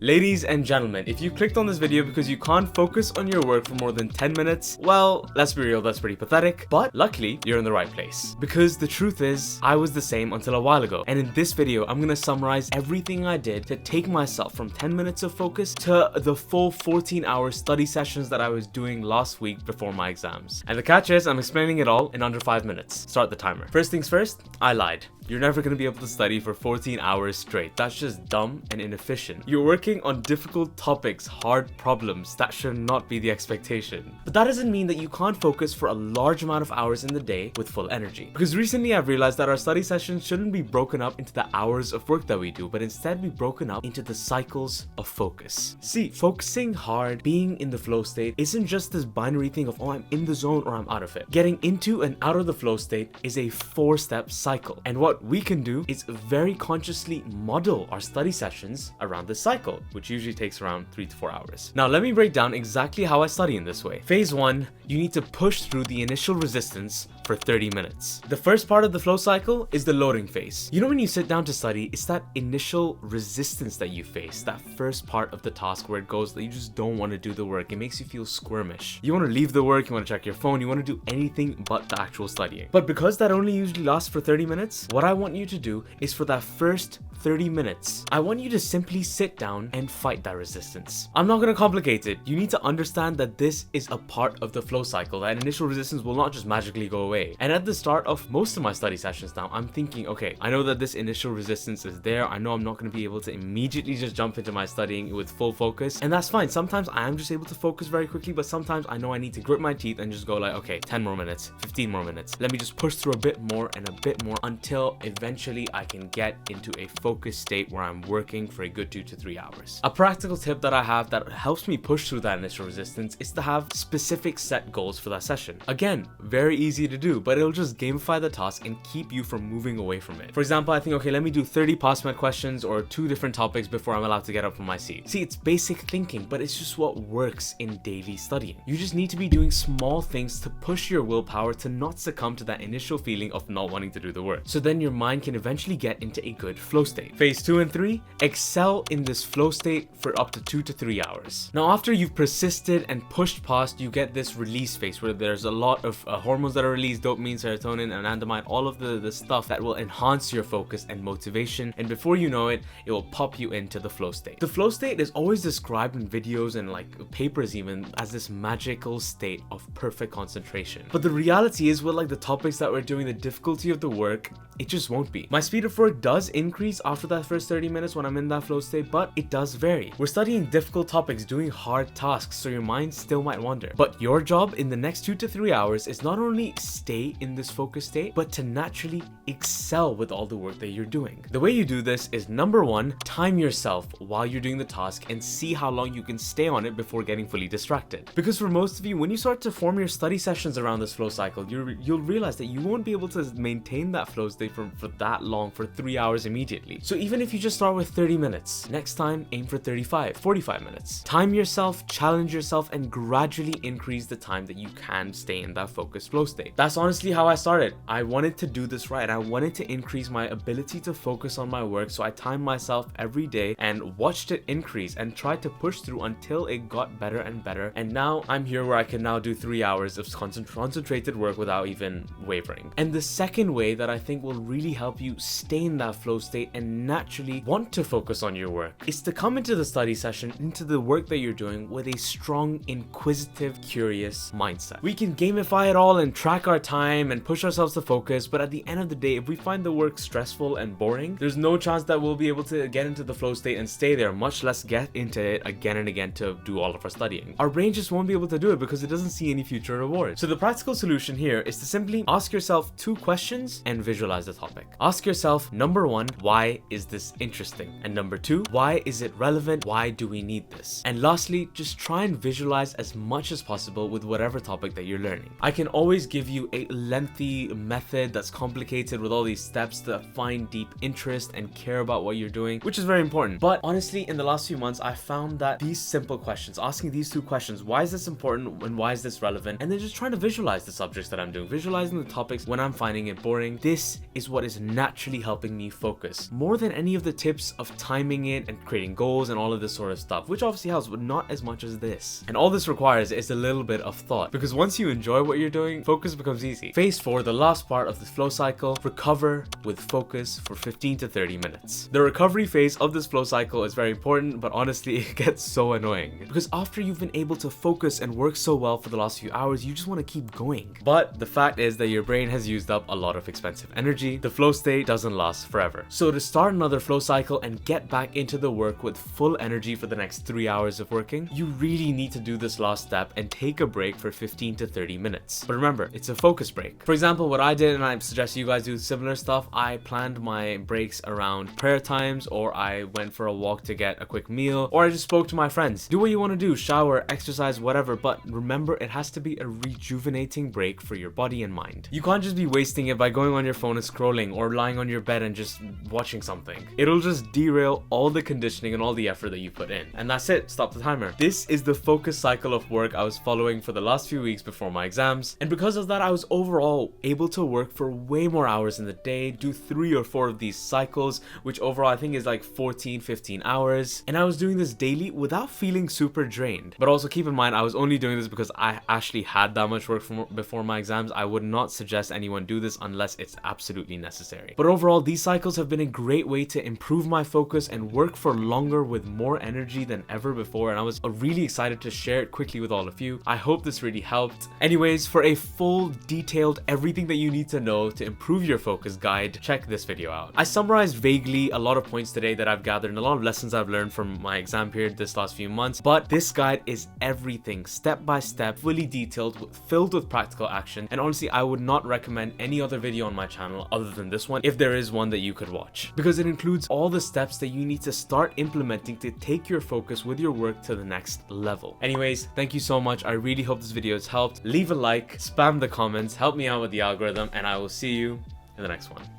Ladies and gentlemen, if you clicked on this video because you can't focus on your work for more than 10 minutes, well, let's be real, that's pretty pathetic, but luckily, you're in the right place. Because the truth is, I was the same until a while ago, and in this video, I'm gonna summarize everything I did to take myself from 10 minutes of focus to the full 14-hour study sessions that I was doing last week before my exams. And the catch is, I'm explaining it all in under 5 minutes. Start the timer. First things first, I lied. You're never going to be able to study for 14 hours straight. That's just dumb and inefficient. You're working on difficult topics, hard problems. That should not be the expectation. But that doesn't mean that you can't focus for a large amount of hours in the day with full energy. Because recently I've realized that our study sessions shouldn't be broken up into the hours of work that we do, but instead be broken up into the cycles of focus. See, focusing hard, being in the flow state isn't just this binary thing of, oh, I'm in the zone or I'm out of it. Getting into and out of the flow state is a 4-step cycle. And what we can do is very consciously model our study sessions around this cycle, which usually takes around 3 to 4 hours. Now, let me break down exactly how I study in this way. Phase 1, you need to push through the initial resistance for 30 minutes. The first part of the flow cycle is the loading phase. You know, when you sit down to study, it's that initial resistance that you face, that first part of the task where it goes that you just don't want to do the work. It makes you feel squirmish. You want to leave the work, you want to check your phone, you want to do anything but the actual studying. But because that only usually lasts for 30 minutes, what I want you to do is for that first 30 minutes, I want you to simply sit down and fight that resistance. I'm not going to complicate it. You need to understand that this is a part of the flow cycle. That initial resistance will not just magically go away. And at the start of most of my study sessions now, I'm thinking, okay, I know that this initial resistance is there. I know I'm not going to be able to immediately just jump into my studying with full focus. And that's fine. Sometimes I am just able to focus very quickly, but sometimes I know I need to grit my teeth and just go like, okay, 10 more minutes, 15 more minutes. Let me just push through a bit more and a bit more until eventually I can get into a focused state where I'm working for a good 2 to 3 hours. A practical tip that I have that helps me push through that initial resistance is to have specific set goals for that session. Again, very easy to do, but it'll just gamify the task and keep you from moving away from it. For example, I think, okay, let me do 30 past med questions or 2 different topics before I'm allowed to get up from my seat. See, it's basic thinking, but it's just what works in daily studying. You just need to be doing small things to push your willpower to not succumb to that initial feeling of not wanting to do the work. So then your mind can eventually get into a good flow state. Phase 2 and 3, excel in this flow state for up to 2 to 3 hours. Now, after you've persisted and pushed past, you get this release phase where there's a lot of hormones that are released, dopamine, serotonin, anandamide, all of the stuff that will enhance your focus and motivation. And before you know it, it will pop you into the flow state. The flow state is always described in videos and like papers even as this magical state of perfect concentration. But the reality is with like the topics that we're doing, the difficulty of the work, it just won't be. My speed of work does increase after that first 30 minutes when I'm in that flow state, but it does vary. We're studying difficult topics, doing hard tasks, so your mind still might wander. But your job in the next 2 to 3 hours is not only stay in this focus state, but to naturally excel with all the work that you're doing. The way you do this is, number 1, time yourself while you're doing the task and see how long you can stay on it before getting fully distracted. Because for most of you, when you start to form your study sessions around this flow cycle, you'll realize that you won't be able to maintain that flow state for that long, for 3 hours immediately. So even if you just start with 30 minutes, next time aim for 35, 45 minutes. Time yourself, challenge yourself, and gradually increase the time that you can stay in that focused flow state. That's honestly how I started. I wanted to do this right. I wanted to increase my ability to focus on my work, so I timed myself every day and watched it increase and tried to push through until it got better and better. And now I'm here where I can now do 3 hours of concentrated work without even wavering. And the second way that I think will really help you stay in that flow state and naturally want to focus on your work is to come into the study session, into the work that you're doing with a strong, inquisitive, curious mindset. We can gamify it all and track our time and push ourselves to focus, but at the end of the day, if we find the work stressful and boring, there's no chance that we'll be able to get into the flow state and stay there, much less get into it again and again to do all of our studying. Our brain just won't be able to do it because it doesn't see any future reward. So the practical solution here is to simply ask yourself 2 questions and visualize the topic. Ask yourself, number 1, why is this interesting? And number 2, why is it relevant? Why do we need this? And lastly, just try and visualize as much as possible with whatever topic that you're learning. I can always give you a lengthy method that's complicated with all these steps to find deep interest and care about what you're doing, which is very important. But honestly, in the last few months, I found that these simple questions, asking these 2 questions, why is this important and why is this relevant? And then just trying to visualize the subjects that I'm doing, visualizing the topics when I'm finding it boring. This is what is naturally helping me focus, more than any of the tips of timing it and creating goals and all of this sort of stuff, which obviously helps, but not as much as this. And all this requires is a little bit of thought, because once you enjoy what you're doing, focus becomes easy. Phase 4, the last part of the flow cycle: recover with focus for 15 to 30 minutes. The recovery phase of this flow cycle is very important, but honestly, it gets so annoying, because after you've been able to focus and work so well for the last few hours, you just want to keep going. But the fact is that your brain has used up a lot of expensive energy. The flow state doesn't last forever. So to start another flow cycle and get back into the work with full energy for the next 3 hours of working, you really need to do this last step and take a break for 15 to 30 minutes. But remember, it's a focus break. For example, what I did, and I suggest you guys do similar stuff, I planned my breaks around prayer times, or I went for a walk to get a quick meal, or I just spoke to my friends. Do what you want to do, shower, exercise, whatever, but remember, it has to be a rejuvenating break for your body and mind. You can't just be wasting it by going on your phone and scrolling, or lying on your bed and just watching something. It'll just derail all the conditioning and all the effort that you put in. And that's it, stop the timer. This is the focus cycle of work I was following for the last few weeks before my exams, and because of that, I was overall able to work for way more hours in the day, do 3 or 4 of these cycles, which overall I think is like 14-15 hours, and I was doing this daily without feeling super drained. But also keep in mind, I was only doing this because I actually had that much work before my exams. I would not suggest anyone do this unless it's absolutely necessary. But overall, these cycles have been a great way to improve my focus and work for longer with more energy than ever before, and I was really excited to share it quickly with all of you. I hope this really helped. Anyways, for a full, detailed, everything that you need to know to improve your focus guide, check this video out. I summarized vaguely a lot of points today that I've gathered and a lot of lessons I've learned from my exam period this last few months, but this guide is everything, step by step, fully detailed, filled with practical action, and honestly, I would not recommend any other video on my channel other than this one, if there is one that you could watch, because it includes all the steps that you need to start implementing to take your focus with your work to the next level. Anyways, thank you so much. I really hope this video has helped. Leave a like, spam the comments, help me out with the algorithm, and I will see you in the next one.